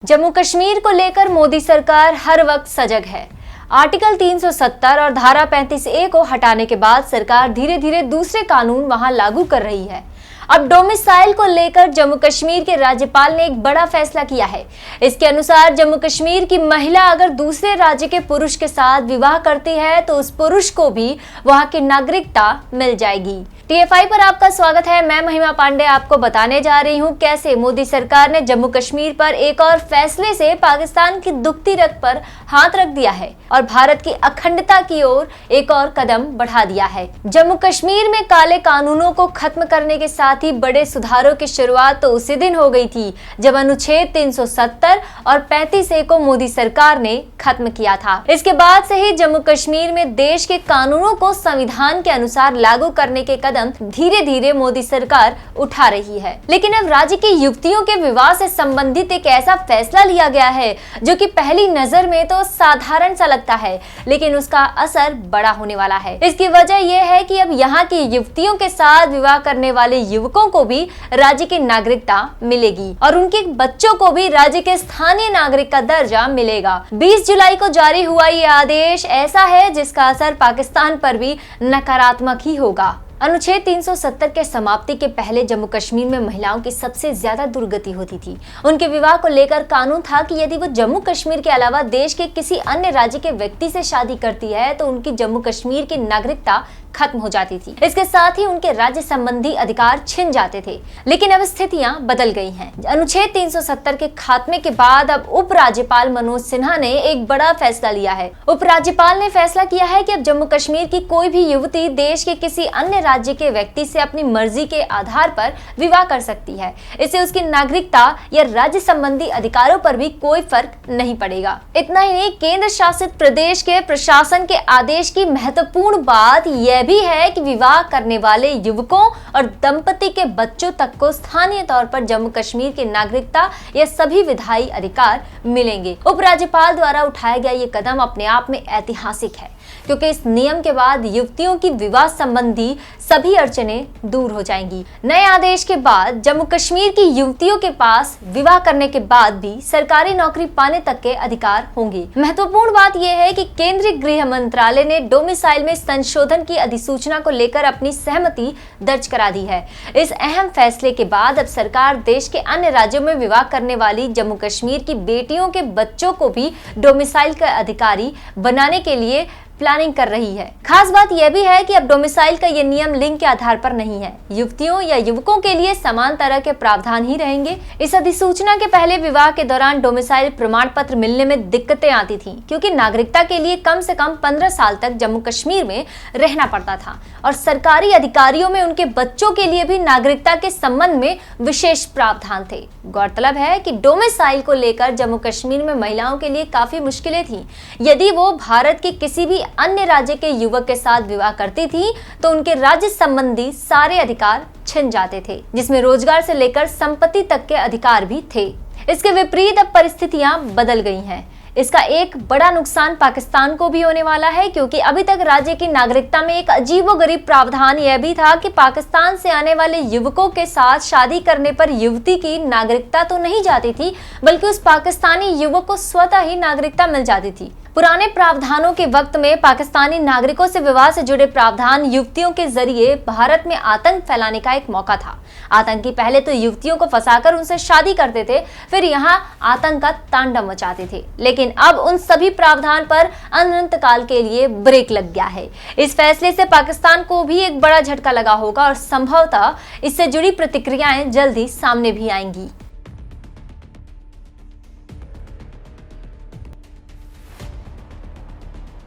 जम्मू कश्मीर को लेकर मोदी सरकार हर वक्त सजग है। आर्टिकल 370 और धारा 35A को हटाने के बाद सरकार धीरे धीरे दूसरे कानून वहां लागू कर रही है। अब डोमिसाइल को लेकर जम्मू कश्मीर के राज्यपाल ने एक बड़ा फैसला किया है। इसके अनुसार जम्मू कश्मीर की महिला अगर दूसरे राज्य के पुरुष के साथ विवाह करती है तो उस पुरुष को भी वहां की नागरिकता मिल जाएगी। TFI पर आपका स्वागत है। मैं महिमा पांडे आपको बताने जा रही हूं कैसे मोदी सरकार ने जम्मू कश्मीर पर एक और फैसले से पाकिस्तान की दुखती रग पर हाथ रख दिया है और भारत की अखंडता की ओर एक और कदम बढ़ा दिया है। जम्मू कश्मीर में काले कानूनों को खत्म करने के साथ ही बड़े सुधारों की शुरुआत तो उसी दिन हो गई थी जब अनुच्छेद 370 और 35A को मोदी सरकार ने खत्म किया था। इसके बाद से ही जम्मू कश्मीर में देश के कानूनों को संविधान के अनुसार लागू करने के कदम धीरे धीरे मोदी सरकार उठा रही है। लेकिन अब राज्य की युवतियों के विवाह से संबंधित एक ऐसा फैसला लिया गया है जो कि पहली नजर में तो साधारण सा लगता है, लेकिन उसका असर बड़ा होने वाला है। इसकी वजह यह है कि अब यहाँ की युवतियों के साथ विवाह करने वाले युवकों को भी राज्य की नागरिकता मिलेगी और उनके बच्चों को भी राज्य के स्थानीय नागरिक का दर्जा मिलेगा। 20 जुलाई को जारी हुआ ये आदेश ऐसा है जिसका असर पाकिस्तान पर भी नकारात्मक ही होगा। अनुच्छेद 370 के समाप्ति के पहले जम्मू कश्मीर में महिलाओं की सबसे ज्यादा दुर्गति होती थी। उनके विवाह को लेकर कानून था कि यदि वो जम्मू कश्मीर के अलावा देश के किसी अन्य राज्य के व्यक्ति से शादी करती है तो उनकी जम्मू कश्मीर की नागरिकता खत्म हो जाती थी। इसके साथ ही उनके राज्य संबंधी अधिकार छिन जाते थे। लेकिन अब स्थितियां बदल गई हैं। अनुच्छेद 370 के खात्मे के बाद अब उपराज्यपाल मनोज सिन्हा ने एक बड़ा फैसला लिया है। उपराज्यपाल ने फैसला किया है कि अब जम्मू कश्मीर की कोई भी युवती देश के किसी अन्य राज्य के व्यक्ति से अपनी मर्जी के आधार पर विवाह कर सकती है। इससे उसकी नागरिकता या राज्य संबंधी अधिकारों पर भी कोई फर्क नहीं पड़ेगा। इतना ही नहीं, केंद्र शासित प्रदेश के प्रशासन के आदेश की महत्वपूर्ण बात यह भी है कि विवाह करने वाले युवकों और दंपति के बच्चों तक को स्थानीय तौर पर जम्मू कश्मीर की नागरिकता या सभी विधायी अधिकार मिलेंगे। उपराज्यपाल द्वारा उठाया गया ये कदम अपने आप में ऐतिहासिक है, क्योंकि इस नियम के बाद युवतियों की विवाह संबंधी सभी अड़चनें दूर हो जाएंगी। नए आदेश के बाद जम्मू कश्मीर की युवतियों के पास विवाह करने के बाद भी सरकारी नौकरी पाने तक के अधिकार होंगे। महत्वपूर्ण बात यह है कि केंद्रीय गृह मंत्रालय ने डोमिसाइल में संशोधन की अधिसूचना को लेकर अपनी सहमति दर्ज करा दी है। इस अहम फैसले के बाद अब सरकार देश के अन्य राज्यों में विवाह करने वाली जम्मू कश्मीर की बेटियों के बच्चों को भी डोमिसाइल का अधिकारी बनाने के लिए प्लानिंग कर रही है। खास बात यह भी है कि अब डोमिसाइल का ये नियम लिंग के आधार पर नहीं है। युवतियों या युवकों के लिए समान तरह के प्रावधान ही रहेंगे। इस अधिसूचना के पहले विवाह के दौरान डोमिसाइल प्रमाण पत्र मिलने में दिक्कतें आती थी, क्योंकि नागरिकता के लिए कम से कम 15 साल तक जम्मू कश्मीर में रहना पड़ता था और सरकारी अधिकारियों में उनके बच्चों के लिए भी नागरिकता के संबंध में विशेष प्रावधान थे। गौरतलब है कि डोमिसाइल को लेकर जम्मू कश्मीर में महिलाओं के लिए काफी मुश्किलें थी। यदि वो भारत के किसी भी अन्य राज्य के युवक के साथ विवाह करती थी तो उनके राज्य संबंधी सारे अधिकार छिन जाते थे, जिसमें रोजगार से लेकर संपत्ति तक के अधिकार भी थे। इसके विपरीत अब परिस्थितियां बदल गई हैं। इसका एक बड़ा नुकसान पाकिस्तान को भी होने वाला है, क्योंकि अभी तक राज्य की नागरिकता में एक अजीबोगरीब प्रावधान यह भी था कि पाकिस्तान से आने वाले युवकों के साथ शादी करने पर युवती की नागरिकता तो नहीं जाती थी, बल्कि उस पाकिस्तानी युवक को स्वतः ही नागरिकता मिल जाती थी। पुराने प्रावधानों के वक्त में पाकिस्तानी नागरिकों से विवाह से जुड़े प्रावधान युवतियों के जरिए भारत में आतंक फैलाने का एक मौका था। आतंकी पहले तो युवतियों को फंसाकर उनसे शादी करते थे, फिर यहाँ आतंक का तांडव मचाते थे। लेकिन अब उन सभी प्रावधान पर अनंत काल के लिए ब्रेक लग गया है। इस फैसले से पाकिस्तान को भी एक बड़ा झटका लगा होगा और संभवतः इससे जुड़ी प्रतिक्रियाएं जल्द ही सामने भी आएंगी।